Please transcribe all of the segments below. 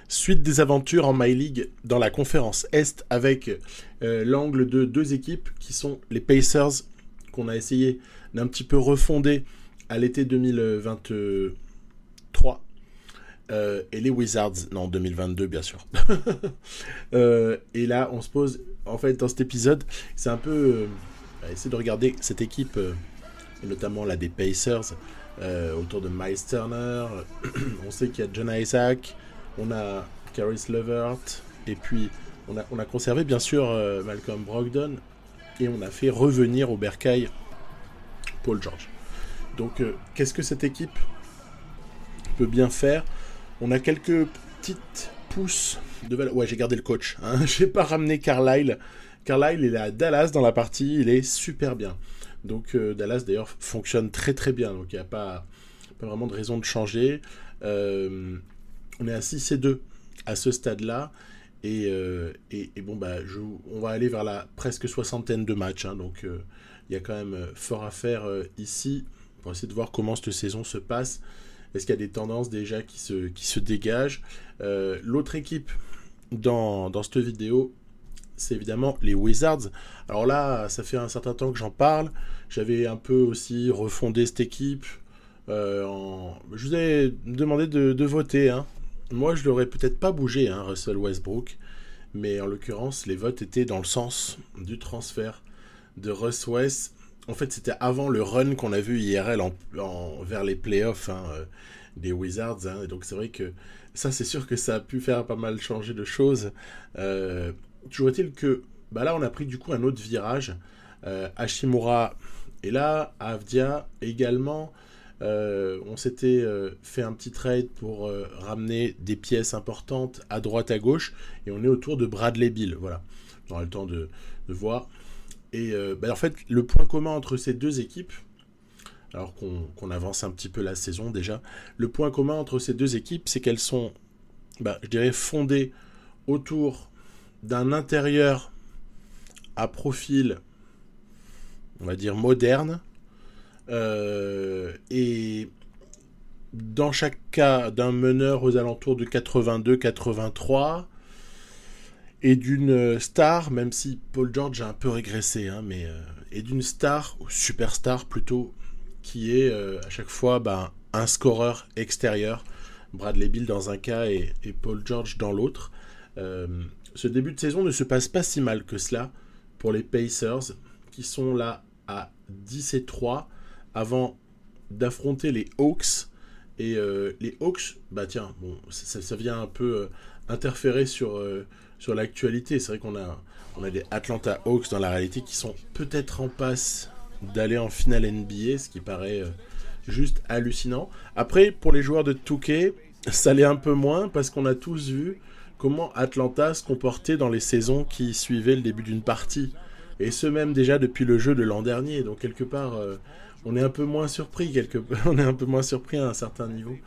Suite des aventures en My League dans la conférence Est avec l'angle de deux équipes qui sont les Pacers qu'on a essayé d'un petit peu refonder à l'été 2023 et les Wizards, non 2022 bien sûr. Et là on se pose, en fait dans cet épisode, c'est un peu essayer de regarder cette équipe, et notamment là des Pacers, autour de Miles Turner. On sait qu'il y a John Isaac, on a Caris LeVert, et puis on a conservé bien sûr Malcolm Brogdon, et on a fait revenir au bercail Paul George. Donc qu'est-ce que cette équipe peut bien faire? On a quelques petites pousses de valeur. Ouais, j'ai gardé le coach, hein. J'ai pas ramené Carlisle. Carlisle, il est à Dallas dans la partie, il est super bien. Donc Dallas d'ailleurs fonctionne très très bien, donc il n'y a pas vraiment de raison de changer. On est à 6-2 à ce stade-là, et bon, bah, on va aller vers la presque soixantaine de matchs, hein, donc il y a quand même fort à faire ici pour essayer de voir comment cette saison se passe. Est-ce qu'il y a des tendances déjà qui se dégagent? L'autre équipe dans cette vidéo, c'est évidemment les Wizards. Alors là, ça fait un certain temps que j'en parle. J'avais un peu aussi refondé cette équipe. Je vous ai demandé de voter, hein. Moi, je l'aurais peut-être pas bougé, hein, Russell Westbrook. Mais en l'occurrence, les votes étaient dans le sens du transfert de Russ West. En fait, c'était avant le run qu'on a vu IRL vers les playoffs, hein, des Wizards, hein. Et donc c'est vrai que ça, c'est sûr que ça a pu faire pas mal changer de choses. Toujours est-il que là, on a pris du coup un autre virage. Hachimura est là, Avdia également. On s'était fait un petit trade pour ramener des pièces importantes à droite à gauche, et on est autour de Bradley Beal. Voilà, on aura le temps de voir. Et en fait, le point commun entre ces deux équipes, alors qu'on avance un petit peu la saison déjà, le point commun entre ces deux équipes, c'est qu'elles sont, je dirais, fondées autour d'un intérieur à profil, on va dire, moderne, et dans chaque cas d'un meneur aux alentours de 82-83, et d'une star, même si Paul George a un peu régressé, hein, et d'une star, ou superstar plutôt, qui est à chaque fois un scoreur extérieur, Bradley Beal dans un cas et Paul George dans l'autre. Ce début de saison ne se passe pas si mal que cela pour les Pacers, qui sont là à 10-3 avant d'affronter les Hawks. Et les Hawks, ça vient un peu interférer sur l'actualité. C'est vrai qu'on a des Atlanta Hawks dans la réalité qui sont peut-être en passe d'aller en finale NBA, ce qui paraît juste hallucinant. Après, pour les joueurs de 2K, ça l'est un peu moins, parce qu'on a tous vu comment Atlanta se comportait dans les saisons qui suivaient le début d'une partie, et ce même déjà depuis le jeu de l'an dernier. Donc quelque part, on est un peu moins surpris, on est un peu moins surpris à un certain niveau.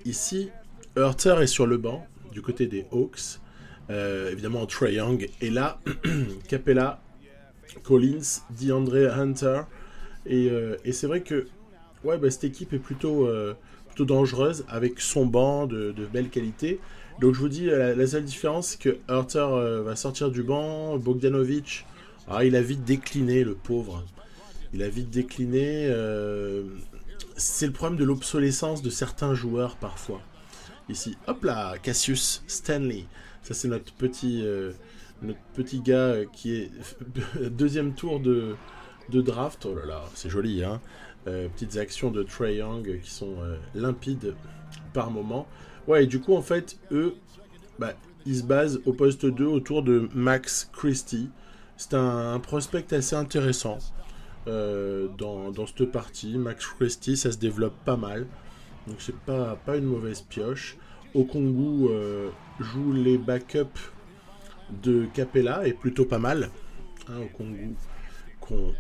Ici, Hurter est sur le banc du côté des Hawks, évidemment Trae Young est là, Capella, Collins, DeAndre Hunter, et c'est vrai que cette équipe est plutôt dangereuse avec son banc de belle qualité. Donc je vous dis, la seule différence, c'est que Hurter va sortir du banc. Bogdanovic, il a vite décliné, le pauvre. Il a vite décliné. C'est le problème de l'obsolescence de certains joueurs parfois. Ici, hop là, Cassius Stanley. Ça, c'est notre petit gars qui est deuxième tour de draft. Oh là là, c'est joli, hein. Petites actions de Trae Young qui sont limpides par moment. Ouais, et du coup, en fait, eux, ils se basent au poste 2 autour de Max Christie. C'est un prospect assez intéressant dans cette partie. Max Christie, ça se développe pas mal. Donc, c'est pas une mauvaise pioche. Okongwu joue les backups de Capella, et plutôt pas mal. Hein, Okongwu, qu'on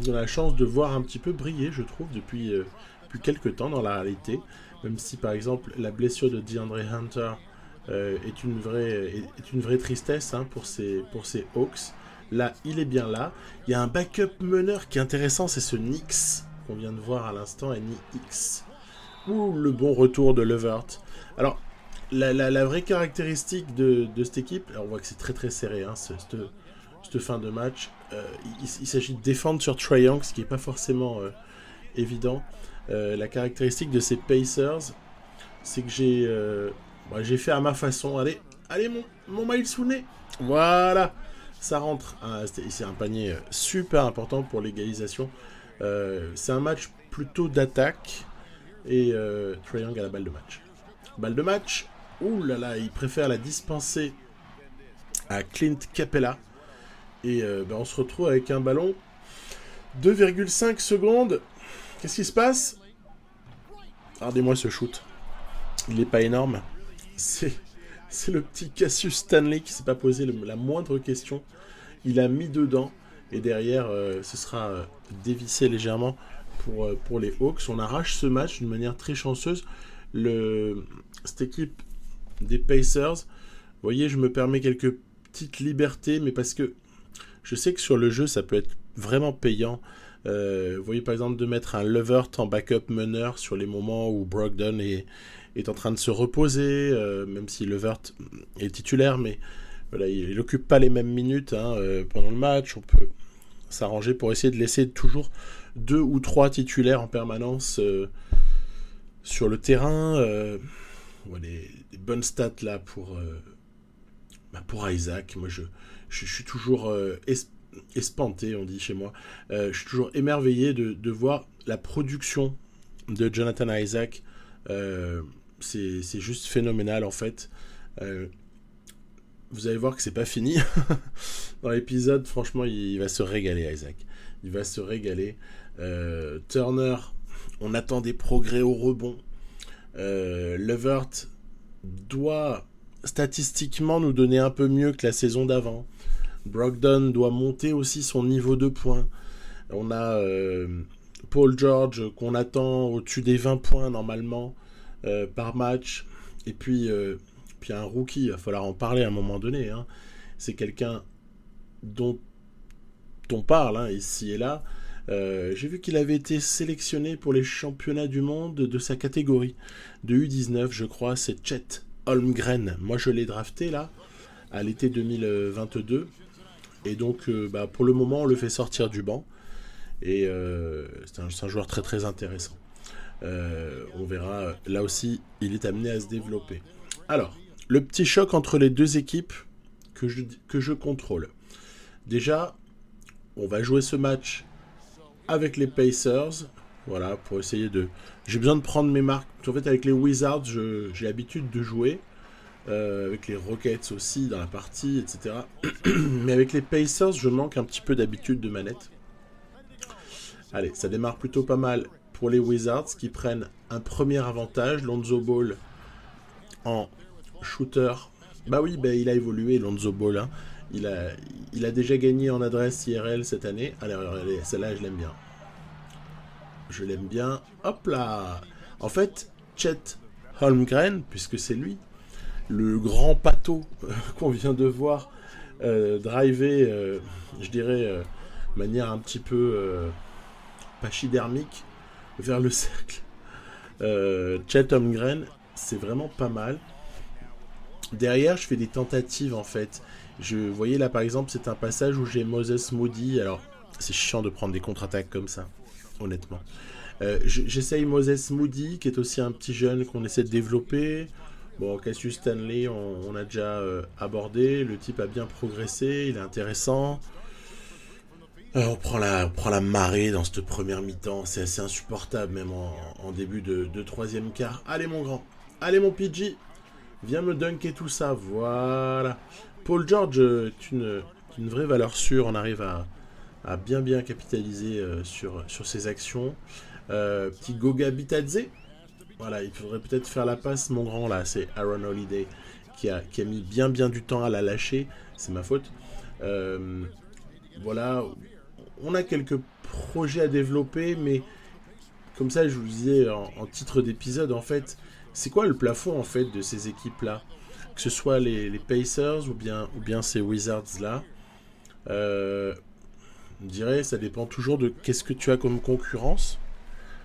a la chance de voir un petit peu briller, je trouve, depuis quelques temps dans la réalité. Même si, par exemple, la blessure de DeAndre Hunter est une vraie tristesse, hein, pour ces Hawks. Là, il est bien là. Il y a un backup meneur qui est intéressant, c'est ce Nix qu'on vient de voir à l'instant, NX. Ou le bon retour de Levert. Alors, la vraie caractéristique de cette équipe, alors on voit que c'est très très serré, hein, cette fin de match. Il s'agit de défendre sur Trae Young, ce qui n'est pas forcément évident. La caractéristique de ces Pacers, c'est que j'ai fait à ma façon. Allez mon Miles Souné. Voilà, ça rentre. C'est un panier super important pour l'égalisation. C'est un match plutôt d'attaque. Et Trae Young a la balle de match. Balle de match. Ouh là là, il préfère la dispenser à Clint Capella. Et on se retrouve avec un ballon. 2,5 secondes. Qu'est-ce qui se passe? Regardez-moi ce shoot. Il n'est pas énorme. C'est le petit Cassius Stanley qui s'est pas posé la moindre question. Il a mis dedans. Et derrière, ce sera dévissé légèrement pour les Hawks. On arrache ce match d'une manière très chanceuse. Cette équipe des Pacers, vous voyez, je me permets quelques petites libertés, mais parce que je sais que sur le jeu, ça peut être vraiment payant. Vous voyez par exemple de mettre un Levert en backup meneur sur les moments où Brogdon est en train de se reposer, même si Levert est titulaire, mais voilà, il n'occupe pas les mêmes minutes pendant le match. On peut s'arranger pour essayer de laisser toujours 2 ou 3 titulaires en permanence sur le terrain. Des bonnes stats là pour Isaac. Moi je suis toujours espanté, on dit chez moi. Je suis toujours émerveillé de voir la production de Jonathan Isaac. C'est juste phénoménal en fait. Vous allez voir que c'est pas fini. Dans l'épisode, franchement, il va se régaler, Isaac. Il va se régaler. Turner, on attend des progrès au rebond. Levert doit statistiquement nous donner un peu mieux que la saison d'avant. Brogdon doit monter aussi son niveau de points. On a Paul George qu'on attend au-dessus des 20 points normalement par match. Et puis un rookie, il va falloir en parler à un moment donné. Hein. C'est quelqu'un dont on parle ici et là. J'ai vu qu'il avait été sélectionné pour les championnats du monde de sa catégorie de U19, je crois. C'est Chet Holmgren. Moi, je l'ai drafté là à l'été 2022. Et donc, pour le moment, on le fait sortir du banc. Et c'est un joueur très très intéressant. On verra. Là aussi, il est amené à se développer. Alors, le petit choc entre les deux équipes que je contrôle. Déjà, on va jouer ce match avec les Pacers, voilà, pour essayer de... J'ai besoin de prendre mes marques. En fait, avec les Wizards, j'ai l'habitude de jouer, avec les Rockets aussi dans la partie, etc. Mais avec les Pacers, je manque un petit peu d'habitude de manette. Allez, ça démarre plutôt pas mal pour les Wizards, qui prennent un premier avantage. Lonzo Ball en shooter. Bah oui, il a évolué, Lonzo Ball, hein. Il a déjà gagné en adresse IRL cette année. Allez, celle-là, je l'aime bien. Je l'aime bien. Hop là. En fait, Chet Holmgren, puisque c'est lui, le grand pâteau qu'on vient de voir driver, je dirais, de manière un petit peu pachydermique vers le cercle. Chet Holmgren, c'est vraiment pas mal. Derrière, je fais des tentatives en fait. Vous voyez là par exemple, c'est un passage où j'ai Moses Moody. Alors, c'est chiant de prendre des contre-attaques comme ça, honnêtement. J'essaye Moses Moody, qui est aussi un petit jeune qu'on essaie de développer. Bon, Cassius Stanley, on a déjà abordé. Le type a bien progressé, il est intéressant. On prend la marée dans cette première mi-temps. C'est assez insupportable, même en début de troisième quart. Allez mon grand, allez mon PG, viens me dunker tout ça, voilà. Paul George est une vraie valeur sûre, on arrive à bien capitaliser sur ses actions. Petit Goga Bitadze, voilà, il faudrait peut-être faire la passe, mon grand, là, c'est Aaron Holiday qui a mis bien du temps à la lâcher, c'est ma faute. Voilà, on a quelques projets à développer, mais comme ça, je vous disais en titre d'épisode, en fait, c'est quoi le plafond en fait de ces équipes-là, que ce soit les Pacers ou bien ces Wizards-là. Je dirais, ça dépend toujours de qu'est-ce que tu as comme concurrence,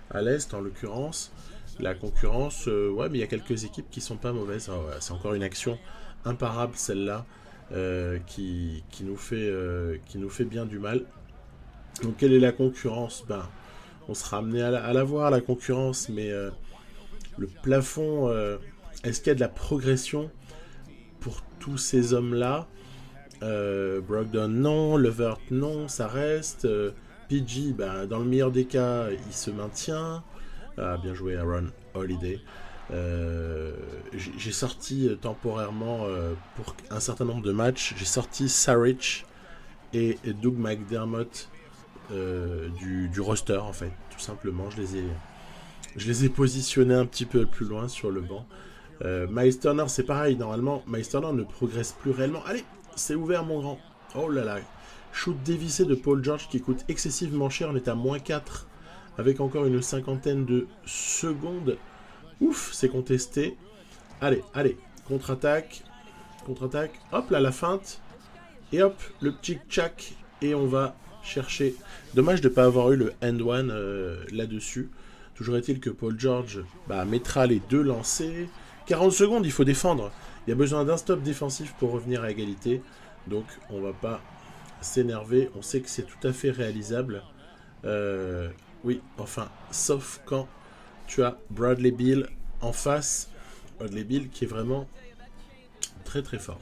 à l'Est en l'occurrence. La concurrence, ouais, mais il y a quelques équipes qui sont pas mauvaises. Ah ouais, c'est encore une action imparable celle-là qui nous fait bien du mal. Donc quelle est la concurrence? Ben, on sera amené à la voir la concurrence, mais le plafond, est-ce qu'il y a de la progression pour tous ces hommes-là? Brogdon non, Levert non, ça reste. PG, ben, dans le meilleur des cas, il se maintient. Ah, bien joué Aaron Holiday. J'ai sorti temporairement pour un certain nombre de matchs, j'ai sorti Saric et Doug McDermott du roster en fait, tout simplement. Je les ai positionnés un petit peu plus loin sur le banc. Miles Turner, c'est pareil, normalement, Miles Turner ne progresse plus réellement. Allez, c'est ouvert mon grand. Oh là là. Shoot dévissé de Paul George qui coûte excessivement cher, on est à -4 avec encore une cinquantaine de secondes. Ouf, c'est contesté. Allez, allez, contre-attaque. Contre-attaque. Hop là, la feinte. Et hop, le petit tchac. Et on va chercher. Dommage de ne pas avoir eu le end one là-dessus. Toujours est-il que Paul George mettra les deux lancers. 40 secondes, il faut défendre. Il y a besoin d'un stop défensif pour revenir à égalité. Donc on va pas s'énerver. On sait que c'est tout à fait réalisable. Oui, enfin, sauf quand tu as Bradley Beal en face. Bradley Beal qui est vraiment très très fort.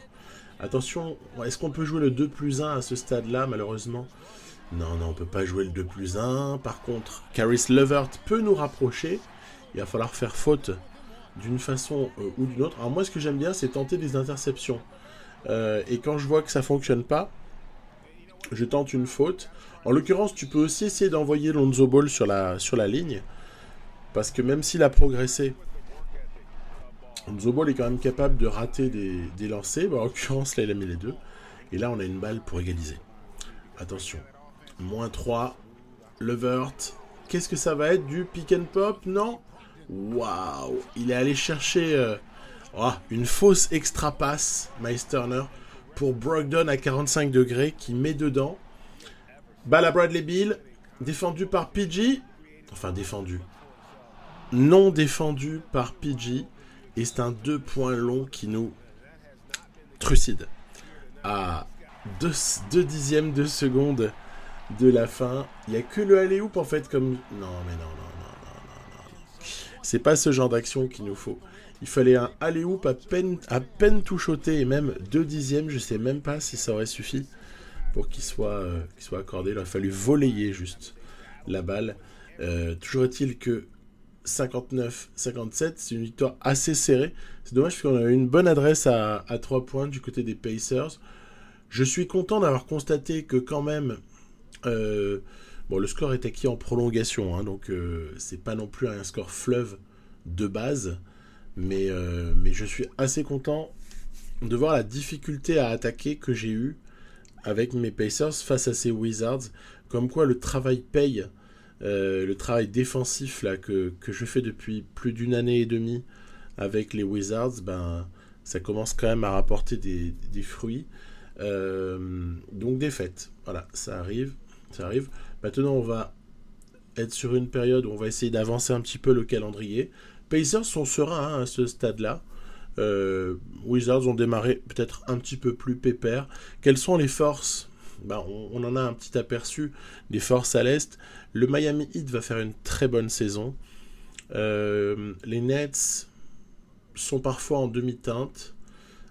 Attention, est-ce qu'on peut jouer le 2+1 à ce stade-là, malheureusement? Non, non, on peut pas jouer le 2+1. Par contre, Caris Levert peut nous rapprocher. Il va falloir faire faute d'une façon ou d'une autre. Alors moi, ce que j'aime bien, c'est tenter des interceptions. Et quand je vois que ça fonctionne pas, je tente une faute. En l'occurrence, tu peux aussi essayer d'envoyer Lonzo Ball sur la ligne. Parce que même s'il a progressé, Lonzo Ball est quand même capable de rater des lancers. En l'occurrence, là, il a mis les deux. Et là, on a une balle pour égaliser. Attention. -3. Levert. Qu'est-ce que ça va être? Du pick and pop? Non. Waouh. Il est allé chercher une fausse extra passe, Miles Turner, pour Brogdon à 45 degrés qui met dedans. Balle à Bradley Beal. Défendu par PG. Enfin, défendu. Non défendu par PG. Et c'est un 2 points long qui nous trucide. À 2 dixièmes de seconde de la fin. Il n'y a que le alley-oop en fait comme... Non mais non. C'est pas ce genre d'action qu'il nous faut. Il fallait un alley-oop à peine touchoté et même 2 dixièmes. Je sais même pas si ça aurait suffi pour qu'il soit accordé. Il a fallu voler juste la balle. Toujours est-il que 59-57, c'est une victoire assez serrée. C'est dommage parce qu'on a eu une bonne adresse à 3 points du côté des Pacers. Je suis content d'avoir constaté que quand même, le score est acquis en prolongation, hein, donc c'est pas non plus un score fleuve de base, mais je suis assez content de voir la difficulté à attaquer que j'ai eue avec mes Pacers face à ces Wizards, comme quoi le travail paye. Le travail défensif là, que je fais depuis plus d'une année et demie avec les Wizards, ça commence quand même à rapporter des fruits. Donc défaite, voilà, ça arrive. Maintenant on va être sur une période où on va essayer d'avancer un petit peu le calendrier. Pacers sont sereins à ce stade-là. Wizards ont démarré peut-être un petit peu plus pépère. Quelles sont les forces? On en a un petit aperçu des forces à l'Est. Le Miami Heat va faire une très bonne saison. Les Nets sont parfois en demi-teinte.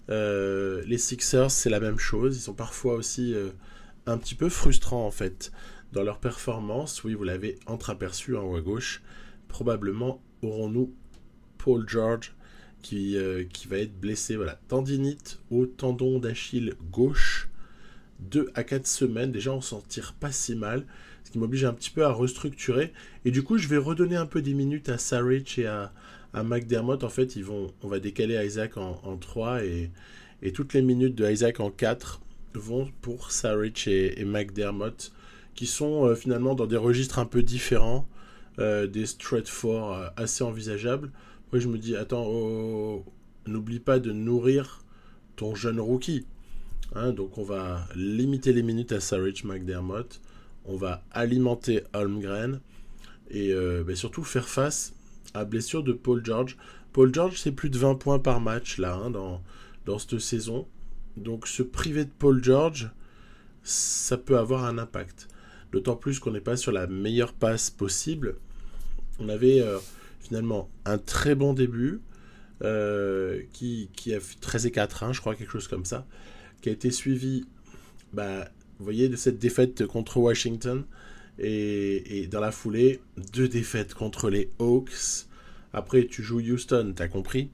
Les Sixers, c'est la même chose. Ils sont parfois aussi un petit peu frustrants, en fait, dans leur performance. Oui, vous l'avez entreaperçu en haut à gauche. Probablement aurons-nous Paul George qui va être blessé. Voilà, tendinite au tendon d'Achille gauche. 2 à 4 semaines, déjà on s'en tire pas si mal, ce qui m'oblige un petit peu à restructurer, et du coup je vais redonner un peu des minutes à Saric et à McDermott. En fait on va décaler Isaac en 3 et toutes les minutes de Isaac en 4 vont pour Saric et McDermott, qui sont finalement dans des registres un peu différents, des straight four assez envisageables. Après je me dis, attends, n'oublie pas de nourrir ton jeune rookie. Hein, donc on va limiter les minutes à Saric, McDermott, on va alimenter Holmgren et surtout faire face à blessure de Paul George. Paul George, c'est plus de 20 points par match là, hein, dans cette saison. Donc se priver de Paul George, ça peut avoir un impact. D'autant plus qu'on n'est pas sur la meilleure passe possible. On avait finalement un très bon début qui a fait 13-4, hein, je crois, quelque chose comme ça, qui a été suivi, vous voyez, de cette défaite contre Washington. Et dans la foulée, 2 défaites contre les Hawks. Après, tu joues Houston, t'as compris?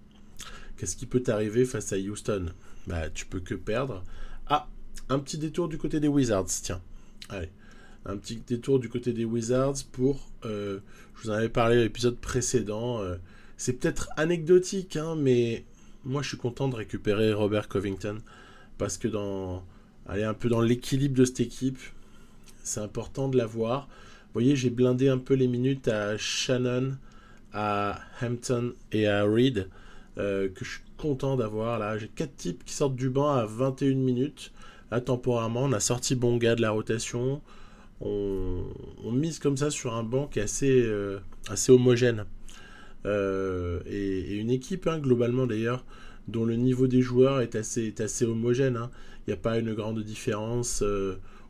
Qu'est-ce qui peut t'arriver face à Houston? Tu peux que perdre. Ah, un petit détour du côté des Wizards, tiens. Allez, un petit détour du côté des Wizards pour... je vous en avais parlé à l'épisode précédent. C'est peut-être anecdotique, hein, mais moi je suis content de récupérer Robert Covington parce que aller un peu dans l'équilibre de cette équipe, c'est important de l'avoir. Vous voyez, j'ai blindé un peu les minutes à Shannon, à Hampton et à Reed, que je suis content d'avoir. Là, j'ai 4 types qui sortent du banc à 21 minutes. Là, temporairement, on a sorti Bonga de la rotation. On mise comme ça sur un banc qui est assez homogène. Et une équipe, hein, globalement d'ailleurs, dont le niveau des joueurs est assez homogène. Hein. Il n'y a pas une grande différence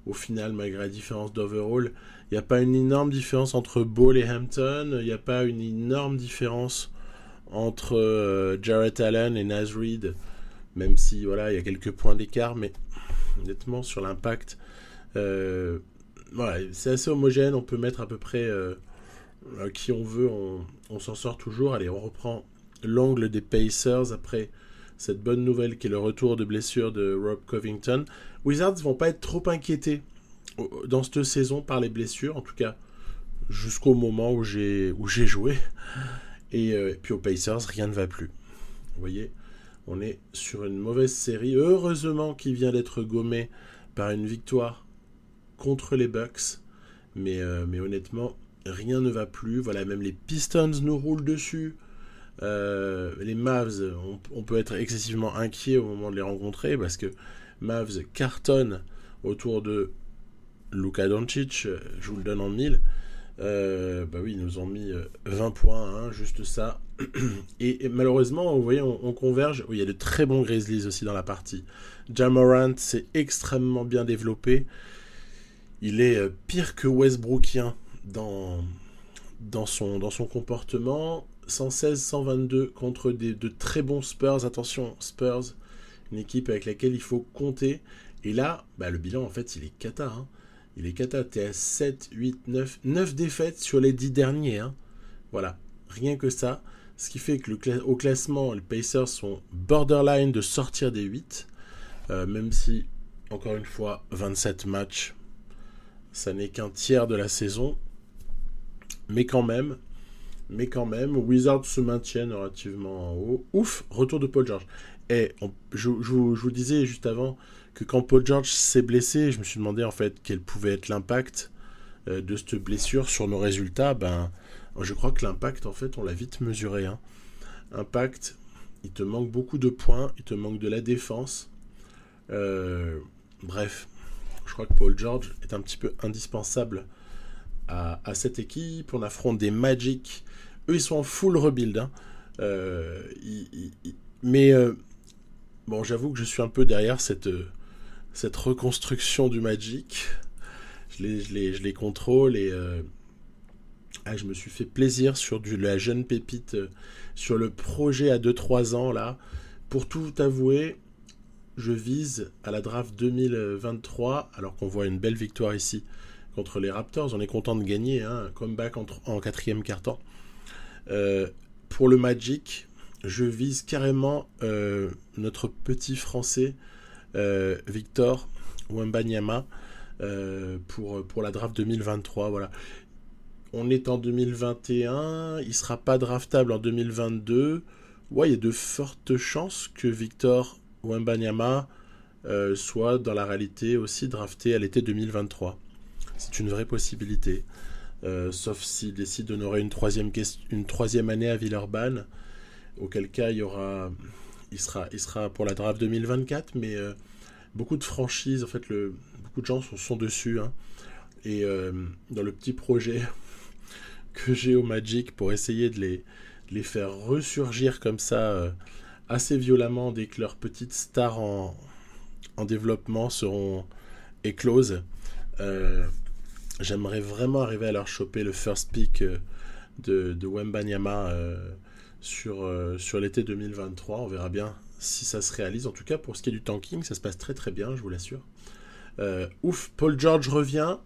au final, malgré la différence d'overall. Il n'y a pas une énorme différence entre Ball et Hampton. Il n'y a pas une énorme différence entre Jarrett Allen et Naz Reid, même si voilà, il y a quelques points d'écart, mais honnêtement, sur l'impact, c'est assez homogène. On peut mettre à peu près qui on veut, on s'en sort toujours. Allez, on reprend l'angle des Pacers après cette bonne nouvelle qui est le retour de blessure de Rob Covington. Wizards vont pas être trop inquiétés dans cette saison par les blessures, en tout cas jusqu'au moment où j'ai joué. Et puis aux Pacers, rien ne va plus. Vous voyez, on est sur une mauvaise série. Heureusement qu'il vient d'être gommé par une victoire contre les Bucks. Mais honnêtement, rien ne va plus. Voilà, même les Pistons nous roulent dessus. Les Mavs, on peut être excessivement inquiet au moment de les rencontrer parce que Mavs cartonne autour de Luka Doncic. Je vous le donne en 1000. Oui, ils nous ont mis 20 points, hein, juste ça. Et malheureusement, vous voyez, on converge. Oui, il y a de très bons Grizzlies aussi dans la partie. Ja Morant s'est extrêmement bien développé. Il est pire que Westbrookien dans son comportement. 116-122 contre de très bons Spurs. Attention, Spurs, une équipe avec laquelle il faut compter. Et là, le bilan, en fait, il est cata. Hein. Il est cata. T'es à 7, 8, 9 défaites sur les 10 derniers. Hein. Voilà, rien que ça. Ce qui fait que au classement, les Pacers sont borderline de sortir des 8. Même si, encore une fois, 27 matchs, ça n'est qu'un tiers de la saison. Mais quand même, Wizards se maintiennent relativement en haut. Ouf, retour de Paul George. Et je vous disais juste avant que quand Paul George s'est blessé, je me suis demandé en fait quel pouvait être l'impact de cette blessure sur nos résultats. Je crois que l'impact, en fait, on l'a vite mesuré. Hein. Impact, il te manque beaucoup de points, il te manque de la défense. Bref, je crois que Paul George est un petit peu indispensable à cette équipe. On affronte des Magic. Eux, ils sont en full rebuild. Hein. Mais j'avoue que je suis un peu derrière cette reconstruction du Magic. Je les contrôle et je me suis fait plaisir sur la jeune pépite, sur le projet à 2-3 ans. Là. Pour tout avouer, je vise à la draft 2023, alors qu'on voit une belle victoire ici contre les Raptors. On est content de gagner, hein, un comeback en quatrième quart-temps. Pour le Magic, je vise carrément notre petit Français Victor Wembanyama pour la draft 2023. Voilà. On est en 2021, il ne sera pas draftable en 2022. Ouais, il y a de fortes chances que Victor Wembanyama soit dans la réalité aussi drafté à l'été 2023. C'est une vraie possibilité. Sauf s'il décide d'honorer une troisième année à Villeurbanne, auquel cas il sera pour la draft 2024, mais beaucoup de franchises, en fait, beaucoup de gens sont dessus, hein, et dans le petit projet que j'ai au Magic pour essayer de les faire ressurgir comme ça assez violemment dès que leurs petites stars en développement seront écloses. J'aimerais vraiment arriver à leur choper le first pick de Wembanyama sur l'été 2023. On verra bien si ça se réalise. En tout cas, pour ce qui est du tanking, ça se passe très très bien, je vous l'assure. Ouf, Paul George revient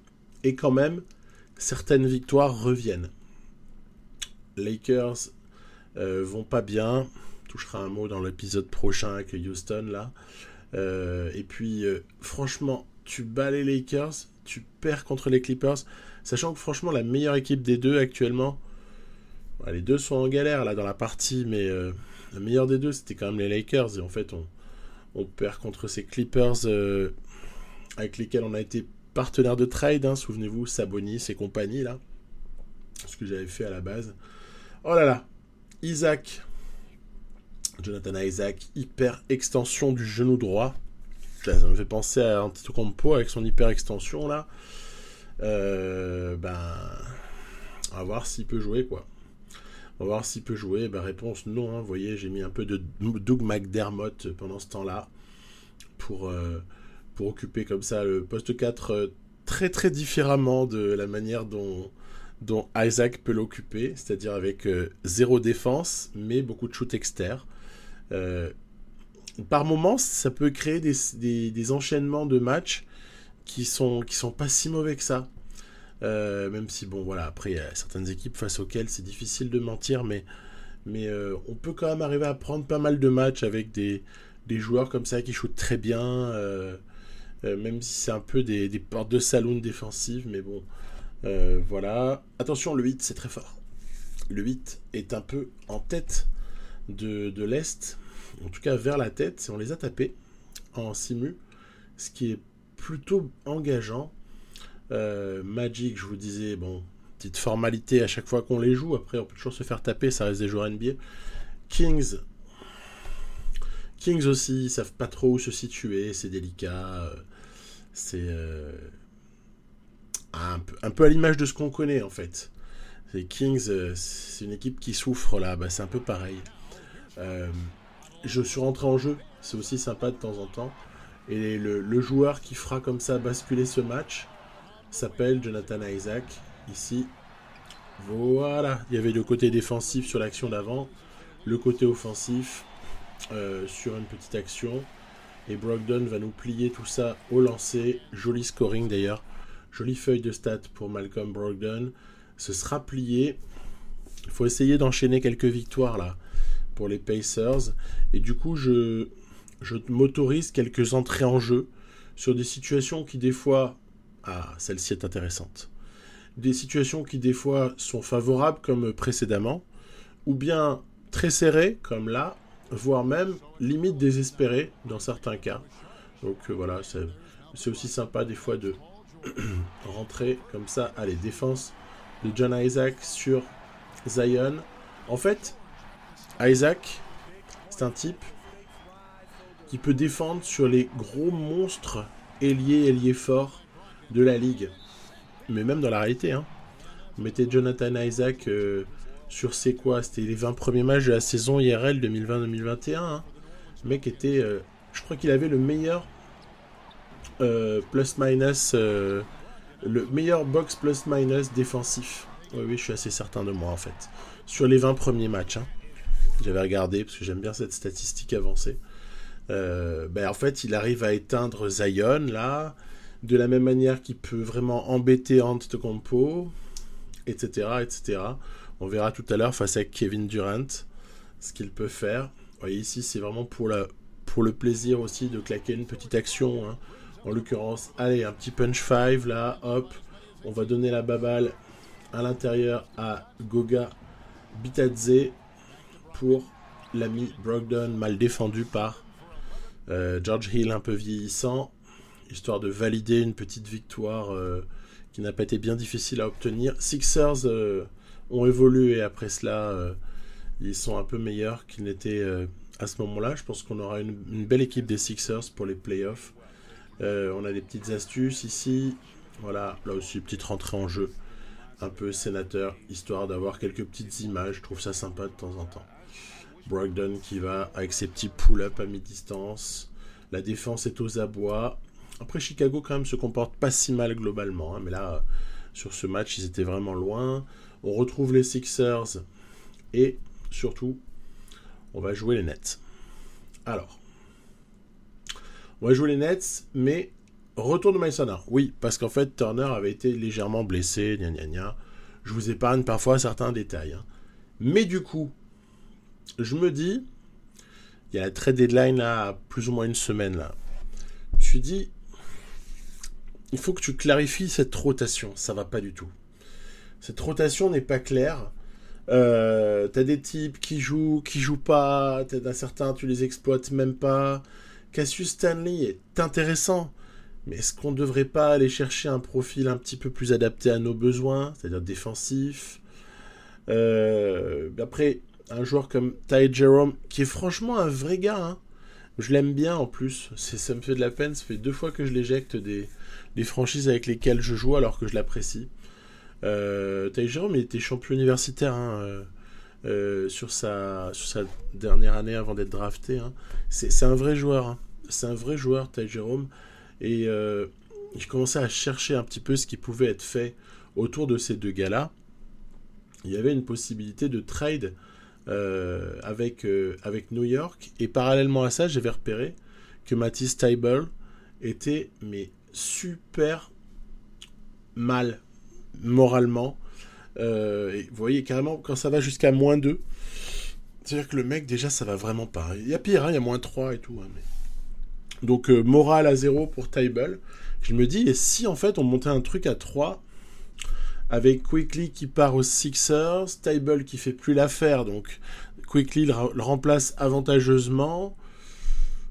et quand même, certaines victoires reviennent. Lakers vont pas bien. On touchera un mot dans l'épisode prochain avec Houston là. Et puis, franchement, tu bats les Lakers, tu perds contre les Clippers, sachant que franchement, la meilleure équipe des deux actuellement, les deux sont en galère là dans la partie, mais la meilleure des deux, c'était quand même les Lakers. Et en fait, on perd contre ces Clippers avec lesquels on a été partenaire de trade, hein, souvenez-vous, Sabonis et compagnie là, ce que j'avais fait à la base. Oh là là, Jonathan Isaac, hyper extension du genou droit. Ça me fait penser à Antetokounmpo avec son hyper extension là. On va voir s'il peut jouer quoi. On va voir s'il peut jouer. Réponse non. Hein. Vous voyez, j'ai mis un peu de Doug McDermott pendant ce temps-là pour occuper comme ça le poste 4 très très différemment de la manière dont Isaac peut l'occuper, c'est-à-dire avec zéro défense, mais beaucoup de shoot externe. Par moments, ça peut créer des enchaînements de matchs qui sont pas si mauvais que ça. Même si, bon, voilà, après, il y a certaines équipes face auxquelles c'est difficile de mentir, mais on peut quand même arriver à prendre pas mal de matchs avec des joueurs comme ça qui shootent très bien, même si c'est un peu des portes de saloon défensives, mais bon, voilà. Attention, le 8, c'est très fort. Le 8 est un peu en tête de l'Est, en tout cas vers la tête, on les a tapés en simu, ce qui est plutôt engageant. Magic, je vous disais, bon, petite formalité à chaque fois qu'on les joue, après on peut toujours se faire taper, ça reste des joueurs NBA. Kings aussi, ils savent pas trop où se situer, c'est délicat, c'est un peu à l'image de ce qu'on connaît en fait. Les Kings, c'est une équipe qui souffre là, c'est un peu pareil. Je suis rentré en jeu, c'est aussi sympa de temps en temps. Et le joueur qui fera comme ça basculer ce match s'appelle Jonathan Isaac. Ici, voilà. Il y avait le côté défensif sur l'action d'avant, le côté offensif sur une petite action. Et Brogdon va nous plier tout ça au lancer. Joli scoring d'ailleurs. Jolie feuille de stats pour Malcolm Brogdon. Ce sera plié. Il faut essayer d'enchaîner quelques victoires là pour les Pacers. Et du coup, je m'autorise quelques entrées en jeu sur des situations qui des fois... Ah, celle-ci est intéressante. Des situations qui des fois sont favorables comme précédemment, ou bien très serrées comme là, voire même limite désespérées dans certains cas. Donc voilà, c'est aussi sympa des fois de rentrer comme ça. Allez, défense de John Isaac sur Zion. En fait, Isaac, c'est un type qui peut défendre sur les gros monstres ailiers forts de la ligue. Mais même dans la réalité, hein. On mettait Jonathan Isaac sur c'était les 20 premiers matchs de la saison IRL 2020-2021. Hein. Le mec était... je crois qu'il avait le meilleur plus-minus... le meilleur box plus-minus défensif. Oui, je suis assez certain de moi en fait. Sur les 20 premiers matchs. Hein. J'avais regardé parce que j'aime bien cette statistique avancée. En fait, il arrive à éteindre Zion là, de la même manière qu'il peut vraiment embêter Antetokounmpo, etc. On verra tout à l'heure face à Kevin Durant ce qu'il peut faire. Vous voyez ici, c'est vraiment pour le plaisir aussi de claquer une petite action. Hein. En l'occurrence, allez, un petit punch 5 là, hop, on va donner la baballe à l'intérieur à Goga Bitadze pour l'ami Brogdon, mal défendu par George Hill, un peu vieillissant, histoire de valider une petite victoire qui n'a pas été bien difficile à obtenir. Sixers ont évolué après cela, ils sont un peu meilleurs qu'ils n'étaient à ce moment-là. Je pense qu'on aura une belle équipe des Sixers pour les playoffs. On a des petites astuces ici, voilà, là aussi petite rentrée en jeu un peu sénateur, histoire d'avoir quelques petites images. Je trouve ça sympa de temps en temps. Brogdon qui va avec ses petits pull-ups à mi-distance. La défense est aux abois. Après, Chicago, quand même, se comporte pas si mal globalement. Mais là, sur ce match, ils étaient vraiment loin. On retrouve les Sixers. Et surtout, on va jouer les Nets. Alors, on va jouer les Nets, mais retour de Miles Turner. Oui, parce qu'en fait, Turner avait été légèrement blessé. Gna gna gna. Je vous épargne parfois certains détails. Mais du coup, je me dis, il y a la trade deadline là, à plus ou moins une semaine là. Je me suis dit, il faut que tu clarifies cette rotation. Ça va pas du tout. Cette rotation n'est pas claire. T'as des types qui jouent pas. T'as certains, tu les exploites même pas. Cassius Stanley est intéressant. Mais est-ce qu'on ne devrait pas aller chercher un profil un petit peu plus adapté à nos besoins, c'est-à-dire défensif? Après, un joueur comme Ty Jerome, qui est franchement un vrai gars, hein. Je l'aime bien en plus, ça me fait de la peine, ça fait 2 fois que je l'éjecte des franchises avec lesquelles je joue alors que je l'apprécie. Ty Jerome, il était champion universitaire hein, sur sa dernière année avant d'être drafté. Hein. C'est un vrai joueur, hein. C'est un vrai joueur, Ty Jerome. Et je commençais à chercher un petit peu ce qui pouvait être fait autour de ces deux gars-là. Il y avait une possibilité de trade avec New York. Et parallèlement à ça, j'avais repéré que Matisse Thybulle était super mal moralement. Et vous voyez carrément quand ça va jusqu'à -2, c'est-à-dire que le mec déjà ça va vraiment pas. Il y a pire, hein, il y a -3 et tout. Hein, mais... Donc morale à 0 pour Thybulle. Je me dis, et si en fait on montait un truc à 3 avec Quickley qui part aux Sixers, Thybulle qui fait plus l'affaire, donc Quickley le remplace avantageusement.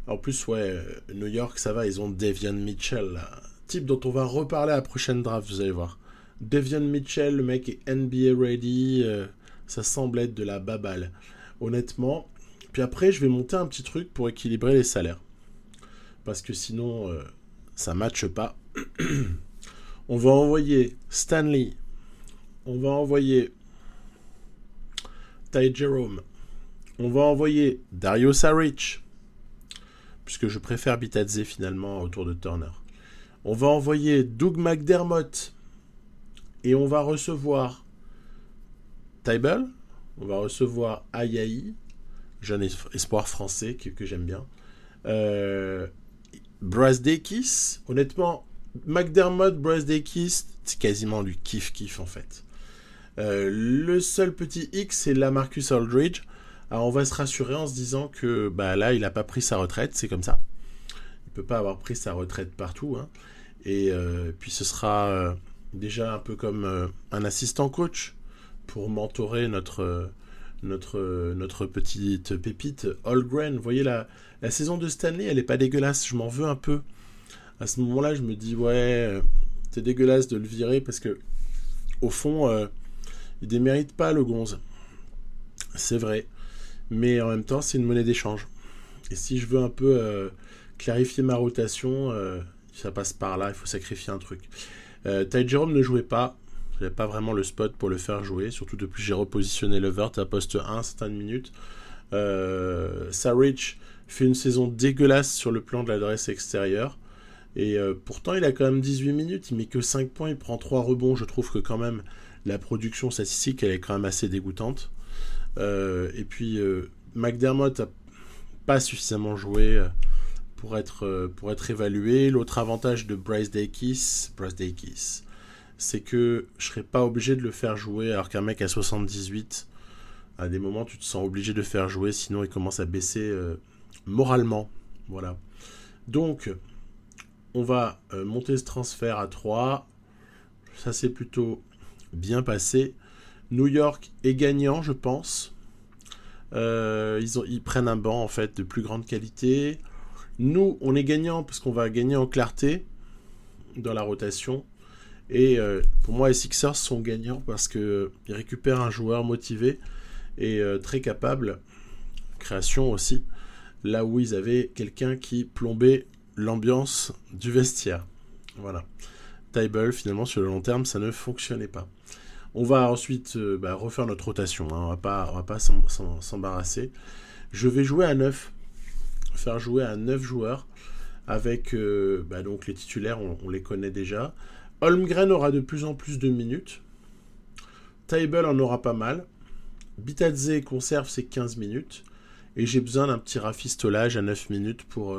En plus, ouais, New York, ça va, ils ont Davion Mitchell, là. Type dont on va reparler à la prochaine draft, vous allez voir. Davion Mitchell, le mec est NBA ready, ça semble être de la baballe, honnêtement. Puis après, je vais monter un petit truc pour équilibrer les salaires. Parce que sinon, ça ne matche pas. On va envoyer Stanley. On va envoyer Ty Jerome. On va envoyer Dario Saric. Puisque je préfère Bitadze finalement autour de Turner. On va envoyer Doug McDermott. Et on va recevoir Thybulle. On va recevoir Ayayi, jeune espoir français que j'aime bien. Brazdeikis, honnêtement, McDermott, Brazdeikis, c'est quasiment du kiff en fait. Le seul petit X, c'est Lamarcus Aldridge. Alors on va se rassurer en se disant que là, il n'a pas pris sa retraite, c'est comme ça. Il ne peut pas avoir pris sa retraite partout. Hein. Et puis ce sera déjà un peu comme un assistant coach pour mentorer notre petite pépite Holmgren. Vous voyez la saison de Stanley, elle est pas dégueulasse, je m'en veux un peu. À ce moment-là, je me dis ouais, c'est dégueulasse de le virer parce que au fond, il démérite pas le gonze. C'est vrai, mais en même temps, c'est une monnaie d'échange. Et si je veux un peu clarifier ma rotation, ça passe par là, il faut sacrifier un truc. Ty Jerome ne jouait pas. J'avais pas vraiment le spot pour le faire jouer, surtout depuis que j'ai repositionné Levert à poste 1 certaines minutes. Saric fait une saison dégueulasse sur le plan de l'adresse extérieure. Et pourtant, il a quand même 18 minutes. Il met que 5 points, il prend 3 rebonds. Je trouve que quand même, la production statistique, elle est quand même assez dégoûtante. Et puis, McDermott n'a pas suffisamment joué pour être évalué. L'autre avantage de Brazdeikis, c'est que je serais pas obligé de le faire jouer alors qu'un mec à 78, à des moments tu te sens obligé de le faire jouer, sinon il commence à baisser moralement. Voilà. Donc, on va monter ce transfert à 3. Ça s'est plutôt bien passé. New York est gagnant, je pense. Ils prennent un banc en fait de plus grande qualité. Nous, on est gagnant parce qu'on va gagner en clarté dans la rotation. Et pour moi, les Sixers sont gagnants parce qu'ils récupèrent un joueur motivé et très capable. Création aussi. Là où ils avaient quelqu'un qui plombait l'ambiance du vestiaire. Voilà. Thybulle, finalement, sur le long terme, ça ne fonctionnait pas. On va ensuite refaire notre rotation, hein. On va pas s'embarrasser. Je vais jouer à 9. Faire jouer à 9 joueurs. Avec donc les titulaires, on les connaît déjà. Holmgren aura de plus en plus de minutes. Table en aura pas mal. Bitadze conserve ses 15 minutes. Et j'ai besoin d'un petit rafistolage à 9 minutes pour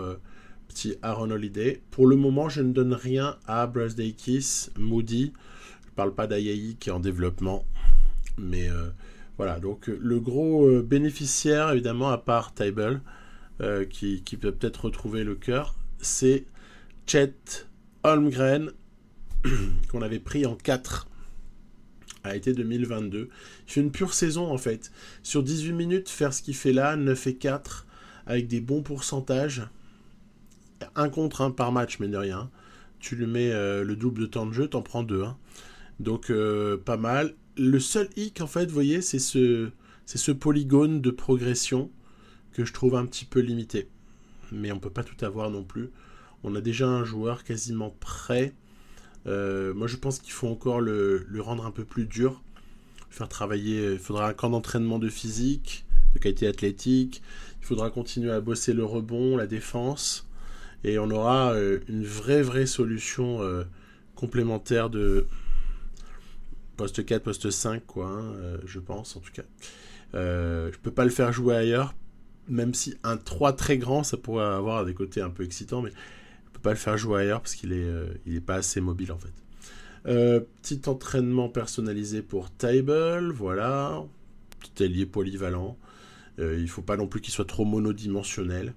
petit Aaron Holiday. Pour le moment, je ne donne rien à Brazdeikis, Moody. Je ne parle pas d'Ayayi qui est en développement. Mais voilà, donc le gros bénéficiaire, évidemment, à part Table, qui peut peut-être retrouver le cœur, c'est Chet Holmgren, qu'on avait pris en 4 à été 2022. Il fait une pure saison en fait. Sur 18 minutes, faire ce qu'il fait là, 9 et 4, avec des bons pourcentages. 1 contre 1 par match, mais de rien. Tu lui mets le double de temps de jeu, t'en prends 2. Hein. Donc pas mal. Le seul hic en fait, vous voyez, c'est ce polygone de progression que je trouve un petit peu limité. Mais on peut pas tout avoir non plus. On a déjà un joueur quasiment prêt. Moi je pense qu'il faut encore le rendre un peu plus dur. Faire travailler, il faudra un camp d'entraînement de physique, de qualité athlétique. Il faudra continuer à bosser le rebond, la défense. Et on aura une vraie solution complémentaire de poste 4, poste 5, quoi, hein, je pense en tout cas. Je peux pas le faire jouer ailleurs. Même si un 3 très grand, ça pourrait avoir des côtés un peu excitants, mais je ne peux pas le faire jouer ailleurs parce qu'il est pas assez mobile en fait. Petit entraînement personnalisé pour Table, voilà. Petit ailier polyvalent. Il ne faut pas non plus qu'il soit trop monodimensionnel.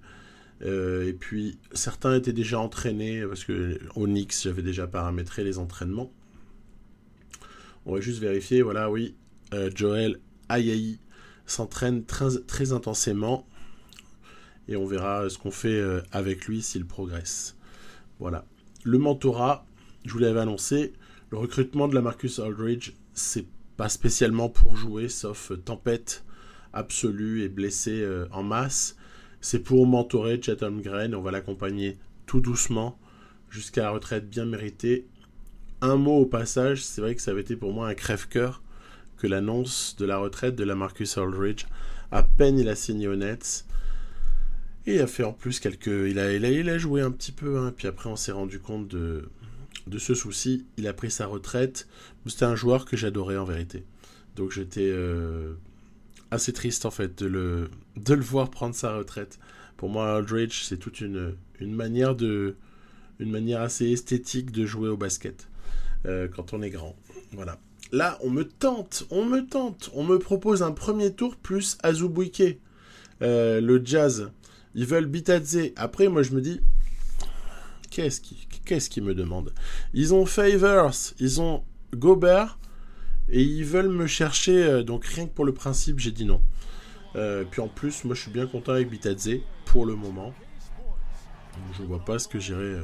Et puis, certains étaient déjà entraînés parce que au Knicks, j'avais déjà paramétré les entraînements. On va juste vérifier, voilà, oui. Joel Ayayi s'entraîne très intensément. Et on verra ce qu'on fait avec lui s'il progresse. Voilà. Le mentorat, je vous l'avais annoncé, le recrutement de la Marcus Aldridge, c'est pas spécialement pour jouer, sauf tempête absolue et blessé en masse. C'est pour mentorer Chet Holmgren. On va l'accompagner tout doucement jusqu'à la retraite bien méritée. Un mot au passage, c'est vrai que ça avait été pour moi un crève-cœur que l'annonce de la retraite de la Marcus Aldridge. À peine il a signé aux Nets. Et il a fait en plus il a joué un petit peu, hein, puis après on s'est rendu compte de ce souci. Il a pris sa retraite. C'était un joueur que j'adorais en vérité. Donc j'étais assez triste en fait de le voir prendre sa retraite. Pour moi, Aldridge, c'est toute une manière assez esthétique de jouer au basket quand on est grand. Voilà. Là, on me tente. On me propose un premier tour plus Azubuike, le Jazz. Ils veulent Bitadze. Après, moi, je me dis, qu'est-ce qu'ils me demandent? Ils ont Favors, ils ont Gobert, et ils veulent me chercher. Donc, rien que pour le principe, j'ai dit non. Puis en plus, moi, je suis bien content avec Bitadze, pour le moment. Donc, je vois pas ce que j'irai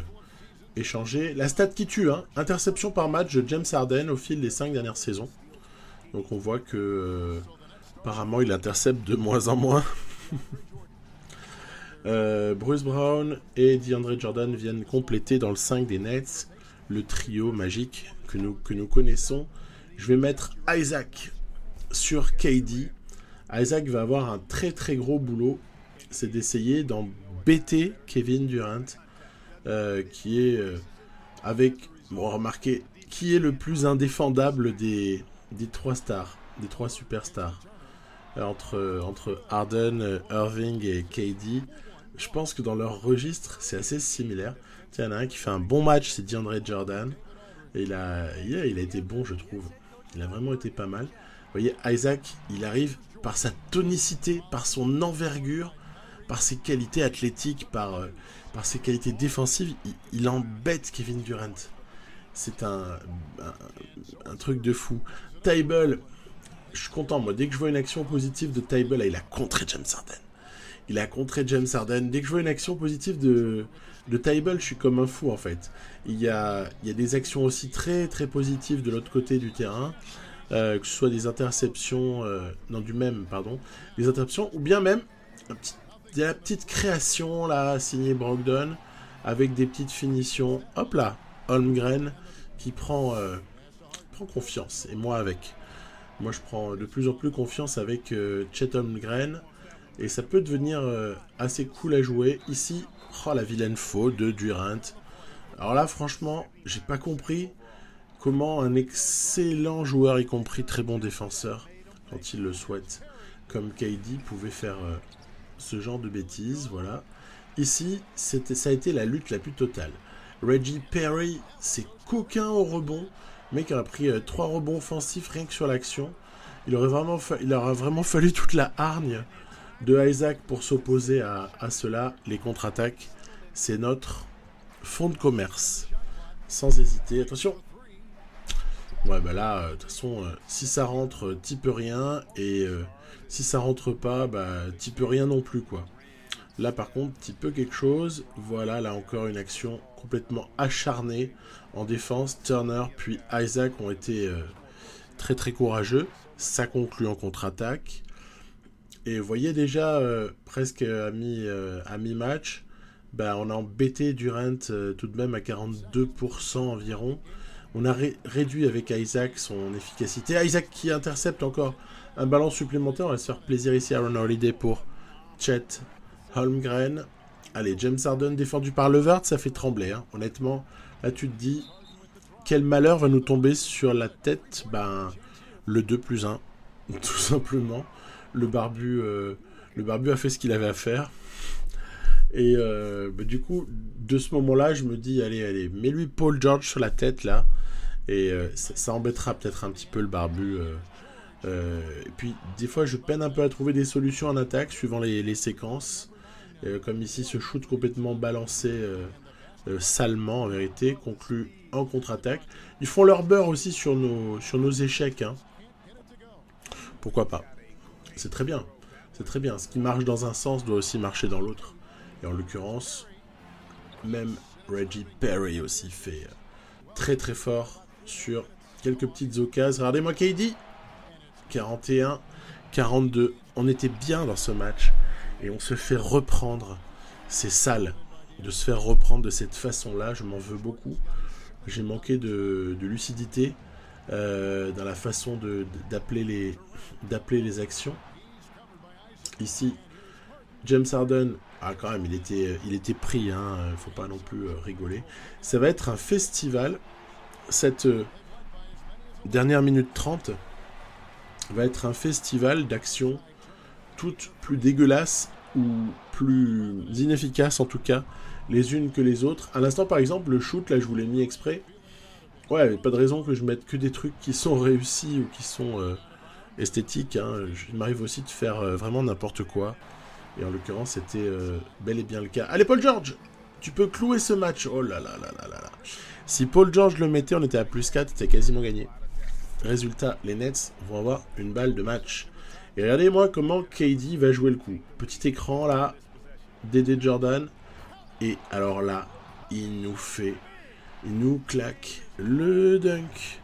échanger. La stat qui tue, hein. Interception par match de James Harden au fil des 5 dernières saisons. Donc, on voit que, apparemment, il intercepte de moins en moins. Bruce Brown et DeAndre Jordan viennent compléter dans le 5 des Nets le trio magique que nous connaissons. Je vais mettre Isaac sur KD. Isaac va avoir un très gros boulot, c'est d'essayer d'embêter Kevin Durant, qui est remarquez, qui est le plus indéfendable des 3 stars, des 3 superstars. Entre Harden, Irving et KD. Je pense que dans leur registre, c'est assez similaire. Tiens, il y en a un qui fait un bon match, c'est DeAndre Jordan. Et il a été bon, je trouve. Il a vraiment été pas mal. Vous voyez, Isaac, il arrive par sa tonicité, par son envergure, par ses qualités athlétiques, par ses qualités défensives. Il embête Kevin Durant. C'est un truc de fou. Table, je suis content, moi. Dès que je vois une action positive de Table, il a contré James Harden. Dès que je vois une action positive de Table, je suis comme un fou, en fait. Il y a des actions aussi très positives de l'autre côté du terrain, que ce soit des interceptions, des interceptions, ou bien même la petite création, là, signée Brogdon, avec des petites finitions. Hop là, Holmgren, qui prend confiance, et moi avec. Moi, je prends de plus en plus confiance avec Chet Holmgren. Et ça peut devenir assez cool à jouer. Ici, oh, la vilaine faute de Durant. Alors là, franchement, j'ai pas compris comment un excellent joueur, y compris très bon défenseur, quand il le souhaite, comme KD, pouvait faire ce genre de bêtises. Voilà. Ici, ça a été la lutte la plus totale. Reggie Perry, c'est coquin au rebond. Le mec a pris 3 rebonds offensifs rien que sur l'action. Il aurait vraiment fallu toute la hargne de Isaac pour s'opposer à cela. Les contre-attaques, c'est notre fonds de commerce. Sans hésiter. Attention. Ouais, bah là, de toute façon, si ça rentre, t'y peux rien. Et si ça rentre pas, bah, t'y peux rien non plus, quoi. Là, par contre, t'y peux quelque chose. Voilà, là encore une action complètement acharnée en défense. Turner puis Isaac ont été très très courageux. Ça conclut en contre-attaque. Et vous voyez déjà, presque à mi-match, bah, on a embêté Durant tout de même à 42% environ. On a réduit avec Isaac son efficacité. Isaac qui intercepte encore un ballon supplémentaire. On va se faire plaisir ici à Aaron Holiday pour Chet Holmgren. Allez, James Harden défendu par Levert, ça fait trembler. Hein. Honnêtement, là tu te dis, quel malheur va nous tomber sur la tête? Ben, le 2+1, tout simplement. Le barbu a fait ce qu'il avait à faire. Et bah, du coup, de ce moment-là, je me dis, allez, mets-lui Paul George sur la tête, là. Et ça embêtera peut-être un petit peu le barbu. Et puis, des fois, je peine un peu à trouver des solutions en attaque, suivant les séquences. Comme ici, ce shoot complètement balancé salement, en vérité, conclut en contre-attaque. Ils font leur beurre aussi sur nos échecs. Hein. Pourquoi pas? C'est très bien. C'est très bien. Ce qui marche dans un sens doit aussi marcher dans l'autre. Et en l'occurrence, même Reggie Perry aussi fait très très fort sur quelques petites occasions. Regardez-moi KD. 41-42. On était bien dans ce match. Et on se fait reprendre. C'est sale de se faire reprendre de cette façon-là. Je m'en veux beaucoup. J'ai manqué de lucidité dans la façon d'appeler les actions. Ici, James Harden, quand même, il était pris, hein, faut pas non plus rigoler. Ça va être un festival. Cette dernière minute 30 va être un festival d'actions toutes plus dégueulasses ou plus inefficaces en tout cas, les unes que les autres. À l'instant, par exemple, le shoot, là, je vous l'ai mis exprès. Ouais, il n'y a pas de raison que je mette que des trucs qui sont réussis ou qui sont esthétiques. Hein. Il m'arrive aussi de faire vraiment n'importe quoi. Et en l'occurrence, c'était bel et bien le cas. Allez, Paul George, tu peux clouer ce match. Oh là là là là là là. Si Paul George le mettait, on était à +4, c'était quasiment gagné. Résultat, les Nets vont avoir une balle de match. Et regardez-moi comment KD va jouer le coup. Petit écran là, DD Jordan. Et alors là, il nous claque le dunk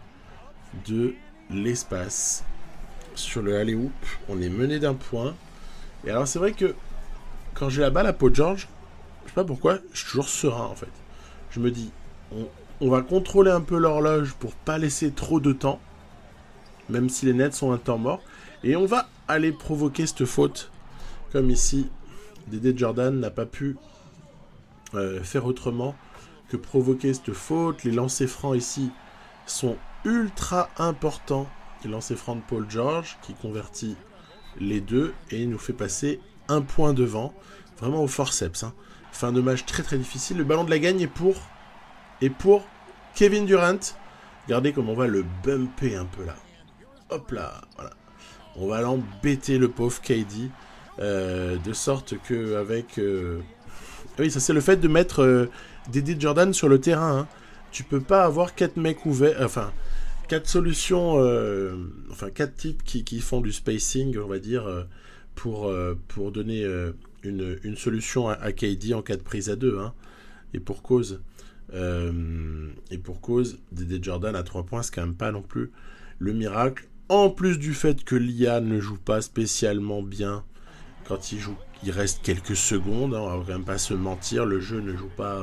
de l'espace sur le alley-oop. On est mené d'un point. Et alors c'est vrai que quand j'ai la balle à Paul George, je sais pas pourquoi, je suis toujours serein en fait. Je me dis, on va contrôler un peu l'horloge pour pas laisser trop de temps, même si les Nets sont un temps mort. Et on va aller provoquer cette faute. Comme ici, DD Jordan n'a pas pu faire autrement que provoquer cette faute. Les lancers francs ici sont ultra importants. Les lancers francs de Paul George qui convertit les deux et nous fait passer un point devant. Vraiment au forceps. Hein. Fin de match très très difficile. Le ballon de la gagne est pour Kevin Durant. Regardez comment on va le bumper un peu là. Hop là, voilà. On va l'embêter le pauvre KD. De sorte que avec... Oui, ça c'est le fait de mettre DD Jordan sur le terrain. Hein. Tu peux pas avoir 4 mecs ouverts... Enfin, 4 solutions... Enfin, 4 types qui font du spacing, on va dire, pour donner une solution à KD en cas de prise à 2. Hein. Et pour cause... DD Jordan à 3 points, c'est quand même pas non plus le miracle. En plus du fait que Lian ne joue pas spécialement bien quand il joue, il reste quelques secondes, hein, on va quand même pas se mentir, le jeu ne joue pas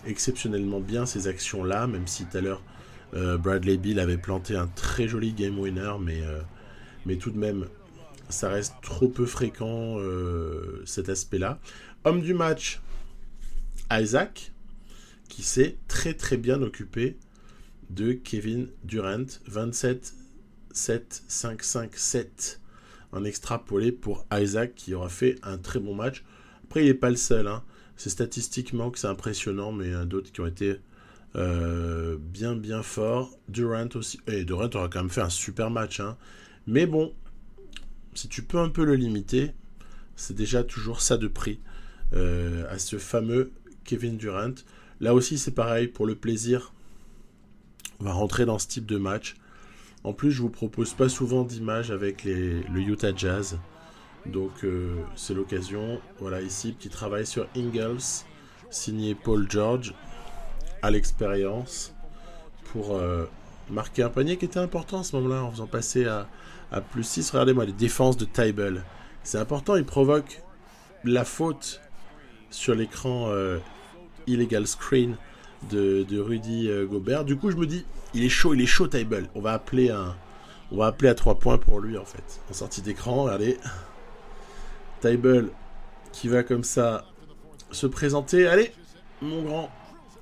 exceptionnellement bien ces actions-là, même si tout à l'heure Bradley Beal avait planté un très joli game winner, mais tout de même, ça reste trop peu fréquent cet aspect-là. Homme du match, Isaac, qui s'est très très bien occupé de Kevin Durant. 27, 7, 5, 5, 7 en extrapolé pour Isaac, qui aura fait un très bon match. Après, il n'est pas le seul. Hein. C'est statistiquement que c'est impressionnant, mais il y en a d'autres qui ont été bien bien forts. Durant aussi. Et Durant aura quand même fait un super match. Hein. Mais bon, si tu peux un peu le limiter, c'est déjà toujours ça de prix à ce fameux Kevin Durant. Là aussi, c'est pareil, pour le plaisir, on va rentrer dans ce type de match. En plus, je vous propose pas souvent d'images avec le Utah Jazz. Donc, c'est l'occasion. Voilà, ici, petit travail sur Ingles, signé Paul George, à l'expérience, pour marquer un panier qui était important à ce moment-là, en faisant passer à plus 6. Regardez-moi les défenses de Tybal. C'est important, il provoque la faute sur l'écran illegal screen de Rudy Gobert. Du coup, je me dis, il est chaud Tybal. On va appeler à 3 points pour lui en fait. En sortie d'écran, regardez. Tybal qui va comme ça se présenter. Allez, mon grand.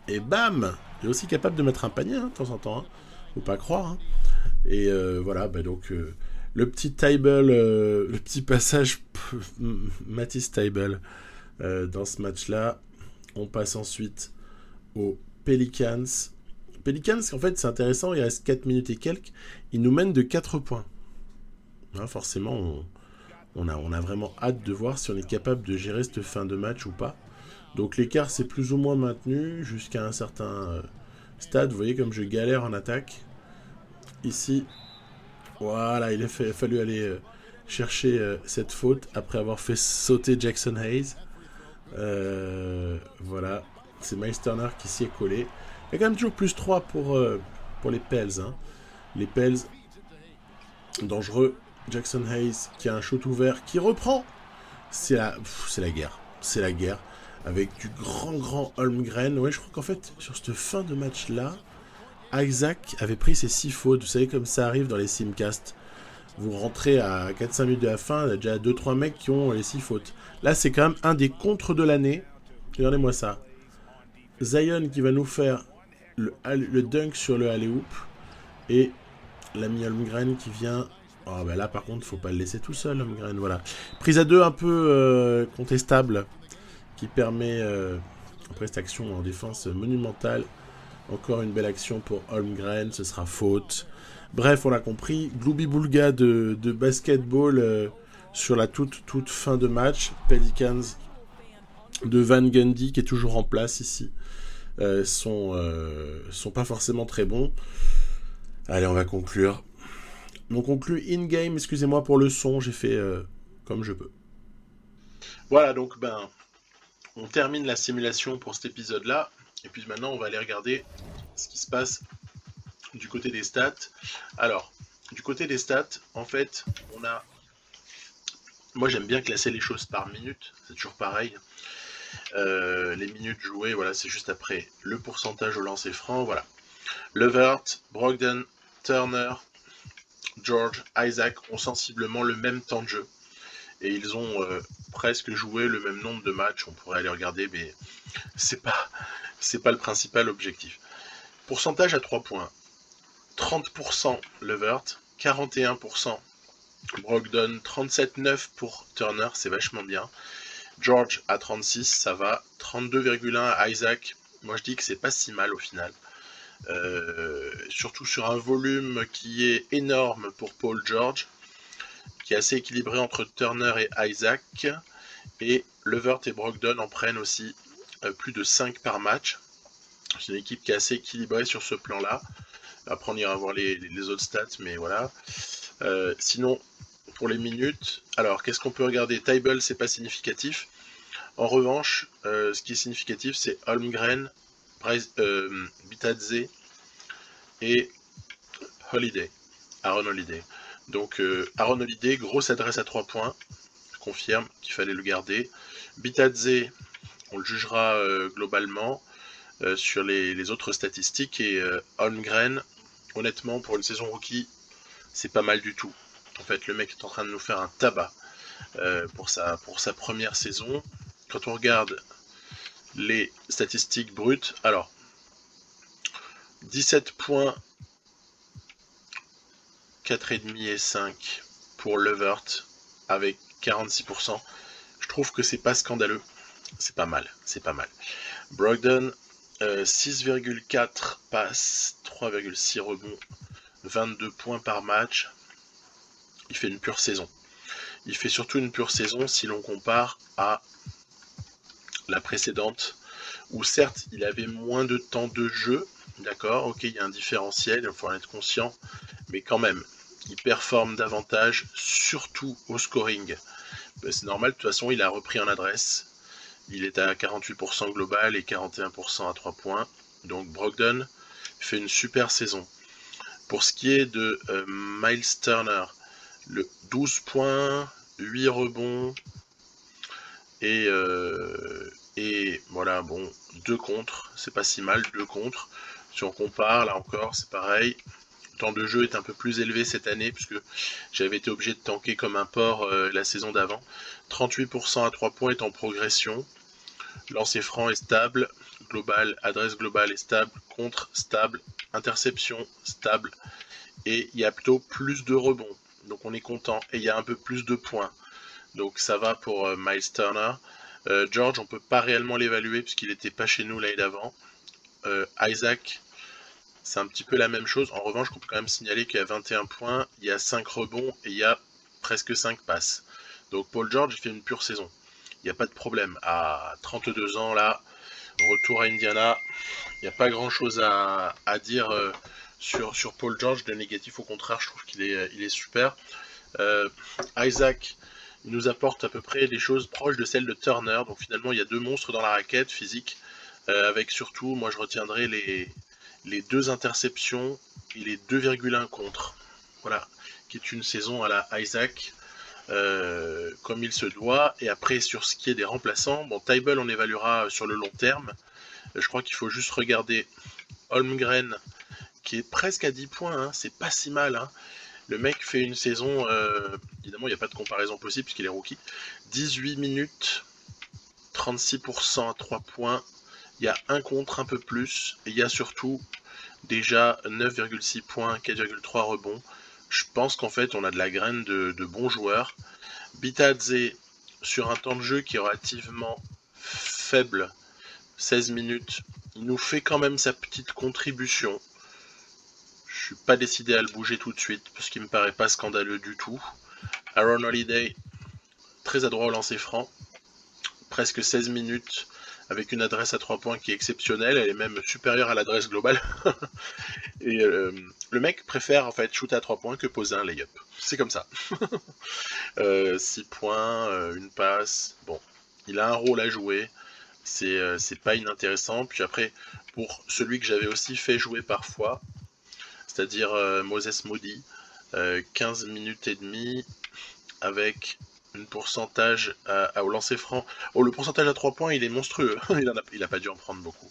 Et bam, il est aussi capable de mettre un panier hein, de temps en temps. Hein. Faut pas croire. Hein. Et voilà, bah donc le petit Tybal, le petit passage Matisse Tybal dans ce match-là. On passe ensuite aux Pelicans. Pelicans, en fait, c'est intéressant, il reste 4 minutes et quelques. Ils nous mènent de 4 points. Hein, forcément, on a vraiment hâte de voir si on est capable de gérer cette fin de match ou pas. Donc l'écart s'est plus ou moins maintenu jusqu'à un certain stade. Vous voyez comme je galère en attaque. Ici, voilà, il a fallu aller chercher cette faute après avoir fait sauter Jackson Hayes. Voilà, c'est Miles Turner qui s'y est collé. Il y a quand même toujours plus 3 pour les Pels. Hein. Les Pels, dangereux. Jackson Hayes qui a un shoot ouvert, qui reprend. C'est la guerre. C'est la guerre. Avec du grand Holmgren. Ouais, je crois qu'en fait, sur cette fin de match-là, Isaac avait pris ses 6 fautes. Vous savez, comme ça arrive dans les simcasts. Vous rentrez à 4-5 minutes de la fin, il y a déjà 2-3 mecs qui ont les 6 fautes. Là, c'est quand même un des contres de l'année. Regardez-moi ça. Zion qui va nous faire le dunk sur le alley-oop. Et l'ami Holmgren qui vient... Oh, bah là, par contre, faut pas le laisser tout seul, Holmgren. Voilà. Prise à 2 un peu contestable. Qui permet... après cette action en défense monumentale. Encore une belle action pour Holmgren. Ce sera faute. Bref, on l'a compris. Glooby Boulga de basketball sur la toute fin de match. Pelicans de Van Gundy qui est toujours en place ici. Sont pas forcément très bons. Allez, on va conclure. On conclut in-game. Excusez-moi pour le son. J'ai fait comme je peux. Voilà, donc on termine la simulation pour cet épisode-là. Et puis maintenant, on va aller regarder ce qui se passe du côté des stats. Alors, du côté des stats, en fait, on a... Moi, j'aime bien classer les choses par minute. C'est toujours pareil. Les minutes jouées, voilà, c'est juste après le pourcentage au lancer franc. Voilà. Levert, Brogdon, Turner, George, Isaac ont sensiblement le même temps de jeu. Et ils ont presque joué le même nombre de matchs. On pourrait aller regarder, mais c'est pas le principal objectif. Pourcentage à 3 points. 30% Levert, 41% Brogdon, 37,9 pour Turner, c'est vachement bien. George à 36, ça va. 32,1 à Isaac, moi je dis que c'est pas si mal au final. Surtout sur un volume qui est énorme pour Paul George, qui est assez équilibré entre Turner et Isaac. Et Levert et Brogdon en prennent aussi plus de 5 par match. C'est une équipe qui est assez équilibrée sur ce plan-là. Après, on ira voir les autres stats, mais voilà. Sinon, pour les minutes, alors, qu'est-ce qu'on peut regarder? Tybal, c'est pas significatif. En revanche, ce qui est significatif, c'est Holmgren, Bitadze et Aaron Holiday. Donc, Aaron Holiday, grosse adresse à 3 points. Je confirme qu'il fallait le garder. Bitadze, on le jugera globalement sur les autres statistiques. Et Holmgren, honnêtement, pour une saison rookie, c'est pas mal du tout. En fait, le mec est en train de nous faire un tabac pour sa première saison. Quand on regarde les statistiques brutes, alors 17 points, 4,5 et 5 pour Levert avec 46%. Je trouve que c'est pas scandaleux. C'est pas mal, c'est pas mal. Brogdon, 6,4 passes, 3,6 rebonds, 22 points par match. Il fait une pure saison. Il fait surtout une pure saison si l'on compare à la précédente, où certes il avait moins de temps de jeu, d'accord, ok, il y a un différentiel, il faut en être conscient, mais quand même, il performe davantage, surtout au scoring. C'est normal, de toute façon, il a repris en adresse. Il est à 48% global et 41% à 3 points. Donc Brogdon fait une super saison. Pour ce qui est de Miles Turner, le 12 points, 8 rebonds et voilà, bon, 2 contre, c'est pas si mal, 2 contre. Si on compare, là encore, c'est pareil. Le temps de jeu est un peu plus élevé cette année puisque j'avais été obligé de tanker comme un porc la saison d'avant. 38% à 3 points est en progression. Lancer franc est stable, global, adresse globale est stable, contre stable, interception stable, et il y a plutôt plus de rebonds. Donc on est content, et il y a un peu plus de points. Donc ça va pour Miles Turner. George, on peut pas réellement l'évaluer puisqu'il n'était pas chez nous l'année d'avant. Isaac, c'est un petit peu la même chose. En revanche, on peut quand même signaler qu'il y a 21 points, il y a 5 rebonds et il y a presque 5 passes. Donc Paul George, il fait une pure saison. Il n'y a pas de problème. À 32 ans, là, retour à Indiana, il n'y a pas grand-chose à dire sur Paul George de négatif. Au contraire, je trouve qu'il est super. Isaac, il nous apporte à peu près des choses proches de celles de Turner. Donc finalement, il y a 2 monstres dans la raquette physique. Avec surtout, moi je retiendrai les 2 interceptions et les 2,1 contre. Voilà, qui est une saison à la Isaac. Comme il se doit. Et après, sur ce qui est des remplaçants, bon, Tybal, on évaluera sur le long terme. Je crois qu'il faut juste regarder Holmgren, qui est presque à 10 points, hein, c'est pas si mal. Hein. Le mec fait une saison, évidemment, il n'y a pas de comparaison possible puisqu'il est rookie. 18 minutes, 36% à 3 points. Il y a un contre un peu plus. Et il y a surtout déjà 9,6 points, 4,3 rebonds. Je pense qu'en fait, on a de la graine de bons joueurs. Bitadze, sur un temps de jeu qui est relativement faible, 16 minutes, il nous fait quand même sa petite contribution. Je suis pas décidé à le bouger tout de suite, parce qu'il me paraît pas scandaleux du tout. Aaron Holiday, très adroit au lancer franc, presque 16 minutes, avec une adresse à 3 points qui est exceptionnelle, elle est même supérieure à l'adresse globale. Et le mec préfère en fait shooter à 3 points que poser un lay-up. C'est comme ça. 6 points, une passe. Bon, il a un rôle à jouer. C'est pas inintéressant. Puis après, pour celui que j'avais aussi fait jouer parfois, c'est-à-dire Moses Moody, 15 minutes et demie avec un pourcentage au lancer franc. Oh, le pourcentage à 3 points, il est monstrueux. il a pas dû en prendre beaucoup.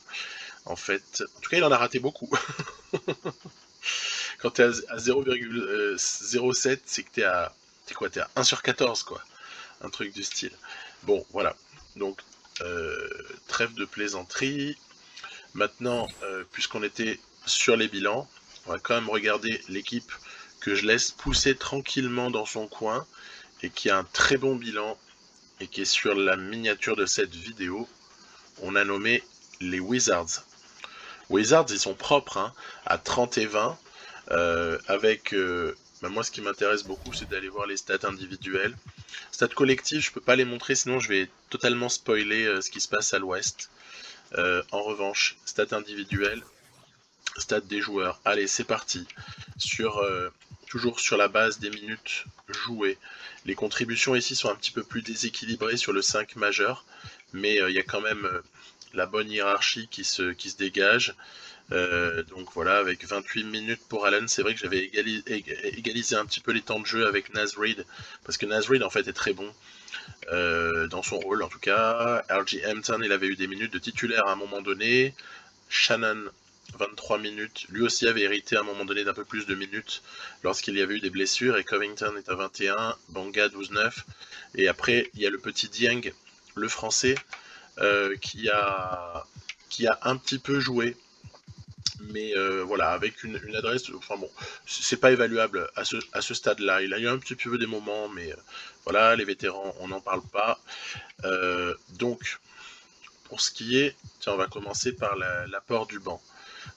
En fait, en tout cas, il en a raté beaucoup. Quand t'es à 0,07, c'est que t'es à 1 sur 14, quoi. Un truc du style. Bon, voilà. Donc, trêve de plaisanterie. Maintenant, puisqu'on était sur les bilans, on va quand même regarder l'équipe que je laisse pousser tranquillement dans son coin et qui a un très bon bilan et qui est sur la miniature de cette vidéo. On a nommé les Wizards. Wizards, ils sont propres, hein, à 30 et 20, avec... moi, ce qui m'intéresse beaucoup, c'est d'aller voir les stats individuelles. Stats collectives, je peux pas les montrer, sinon je vais totalement spoiler ce qui se passe à l'ouest. En revanche, stats individuelles, stats des joueurs. Allez, c'est parti. Toujours sur la base des minutes jouées. Les contributions ici sont un petit peu plus déséquilibrées sur le 5 majeur, mais il y a quand même la bonne hiérarchie qui se dégage. Donc voilà, avec 28 minutes pour Allen, c'est vrai que j'avais égalisé un petit peu les temps de jeu avec Naz Reid, parce que Naz Reid en fait est très bon dans son rôle en tout cas. R.J. Hampton, il avait eu des minutes de titulaire à un moment donné. Shannon 23 minutes. Lui aussi avait hérité à un moment donné d'un peu plus de minutes lorsqu'il y avait eu des blessures. Et Covington est à 21, Banga 12-9. Et après, il y a le petit Dieng, le français, qui a un petit peu joué. Mais voilà, avec une adresse, enfin bon, c'est pas évaluable à ce stade-là. Il a eu un petit peu des moments, mais voilà, les vétérans, on n'en parle pas. Donc, pour ce qui est, tiens, on va commencer par l'apport du banc.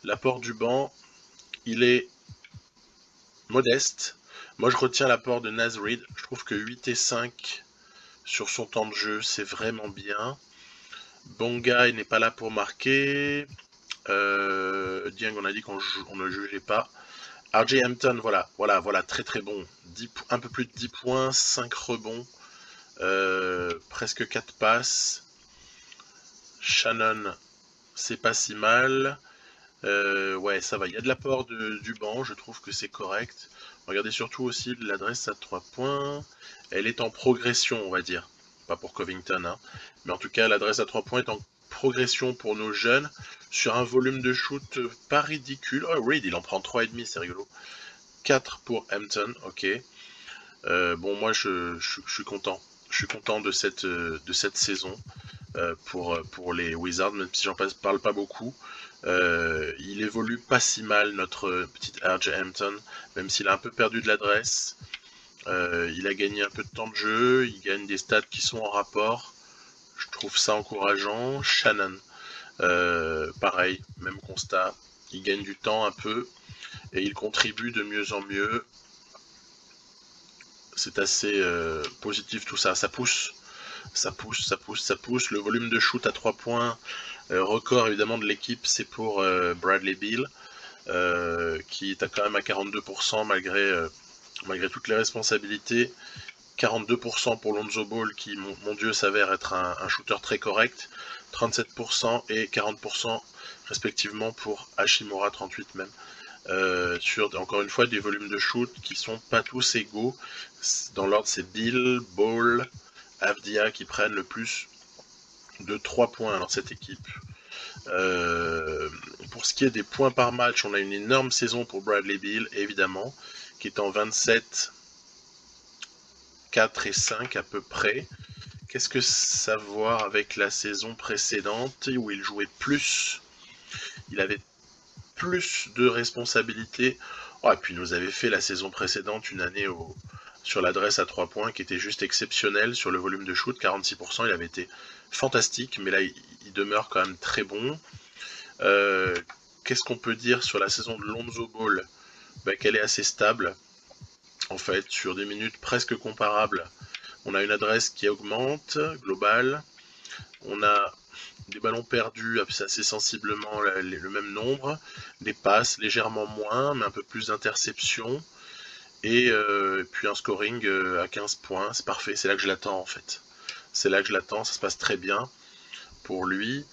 L'apport du banc, il est modeste. Moi, je retiens l'apport de Naz Reid. Je trouve que 8 et 5 sur son temps de jeu, c'est vraiment bien. Bonga, il n'est pas là pour marquer. Dieng, on a dit qu'on ne jugeait pas. RJ Hampton, voilà, très très bon. Un peu plus de 10 points, 5 rebonds, presque 4 passes. Shannon, c'est pas si mal. Ouais, ça va. Il y a de l'apport du banc, je trouve que c'est correct. Regardez surtout aussi l'adresse à 3 points. Elle est en progression, on va dire. Pas pour Covington, hein. Mais en tout cas, l'adresse à 3 points est en progression pour nos jeunes. Sur un volume de shoot pas ridicule. Oh, Reid, il en prend 3,5, c'est rigolo. 4 pour Hampton, ok. Bon, moi, je suis content. Je suis content de cette saison pour les Wizards, même si j'en parle pas beaucoup. Il évolue pas si mal, notre petit RJ Hampton, même s'il a un peu perdu de l'adresse. Il a gagné un peu de temps de jeu, il gagne des stats qui sont en rapport. Je trouve ça encourageant. Shannon, pareil, même constat. Il gagne du temps un peu et il contribue de mieux en mieux. C'est assez positif tout ça. Ça pousse. Le volume de shoot à 3 points, record évidemment de l'équipe, c'est pour Bradley Beal, qui est quand même à 42% malgré toutes les responsabilités. 42% pour Lonzo Ball, qui, mon Dieu, s'avère être un shooter très correct. 37% et 40% respectivement pour Hachimura, 38 même. Sur, encore une fois, des volumes de shoot qui sont pas tous égaux. Dans l'ordre, c'est Beal, Ball, Avdia qui prennent le plus de 3 points dans cette équipe. Pour ce qui est des points par match, on a une énorme saison pour Bradley Beal, évidemment, qui est en 27, 4 et 5 à peu près. Qu'est-ce que ça a à voir avec la saison précédente où il jouait plus? Il avait plus de responsabilités. Oh, et puis il nous avait fait la saison précédente une année sur l'adresse à 3 points qui était juste exceptionnelle sur le volume de shoot, 46%, il avait été fantastique, mais là il demeure quand même très bon. Qu'est-ce qu'on peut dire sur la saison de Lonzo Ball? Qu'elle est assez stable, en fait, sur des minutes presque comparables. On a une adresse qui augmente, globale. On a des ballons perdus assez sensiblement le même nombre. Des passes légèrement moins, mais un peu plus d'interceptions. Et puis un scoring à 15 points. C'est parfait, c'est là que je l'attends en fait. C'est là que je l'attends, ça se passe très bien pour lui.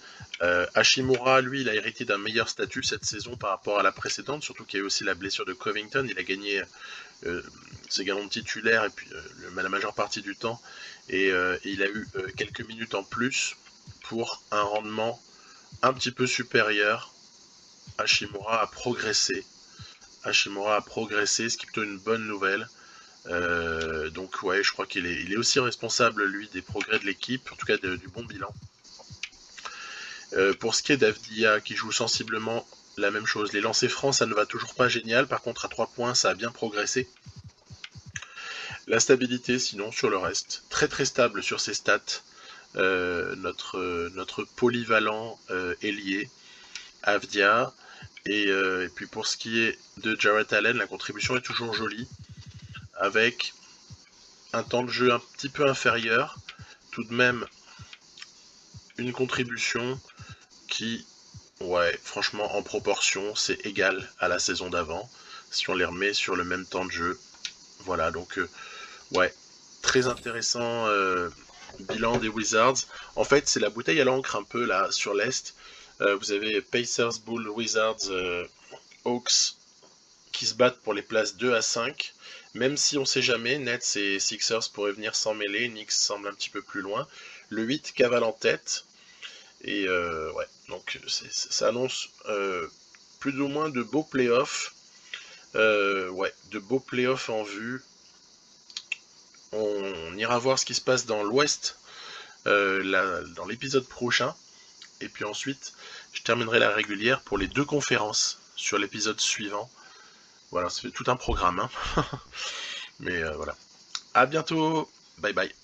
Hachimura, lui, il a hérité d'un meilleur statut cette saison par rapport à la précédente, surtout qu'il y a eu aussi la blessure de Covington. Il a gagné ses galons de titulaire et puis la majeure partie du temps. Et il a eu quelques minutes en plus pour un rendement un petit peu supérieur. Hachimura a progressé. Ce qui est plutôt une bonne nouvelle. Donc ouais, je crois qu'il est aussi responsable, lui, des progrès de l'équipe, en tout cas du bon bilan. Pour ce qui est d'Avdia, qui joue sensiblement la même chose. Les lancers francs, ça ne va toujours pas génial. Par contre, à 3 points, ça a bien progressé. La stabilité, sinon, sur le reste. Très très stable sur ses stats. Notre polyvalent ailier, Avdia. Et puis pour ce qui est de Jarrett Allen, la contribution est toujours jolie. Avec un temps de jeu un petit peu inférieur. Tout de même, une contribution qui, ouais, franchement, en proportion, c'est égal à la saison d'avant, si on les remet sur le même temps de jeu. Voilà, donc, ouais, très intéressant bilan des Wizards. En fait, c'est la bouteille à l'encre un peu, là, sur l'Est. Vous avez Pacers, Bulls, Wizards, Hawks, qui se battent pour les places 2 à 5. Même si on sait jamais, Nets et Sixers pourraient venir s'en mêler, Knicks semble un petit peu plus loin. Le 8 cavale en tête. Et ouais, donc ça annonce plus ou moins de beaux playoffs. Ouais, de beaux playoffs en vue. On ira voir ce qui se passe dans l'Ouest dans l'épisode prochain. Et puis ensuite, je terminerai la régulière pour les 2 conférences sur l'épisode suivant. Voilà, ça fait tout un programme. Hein. Mais voilà. À bientôt. Bye bye.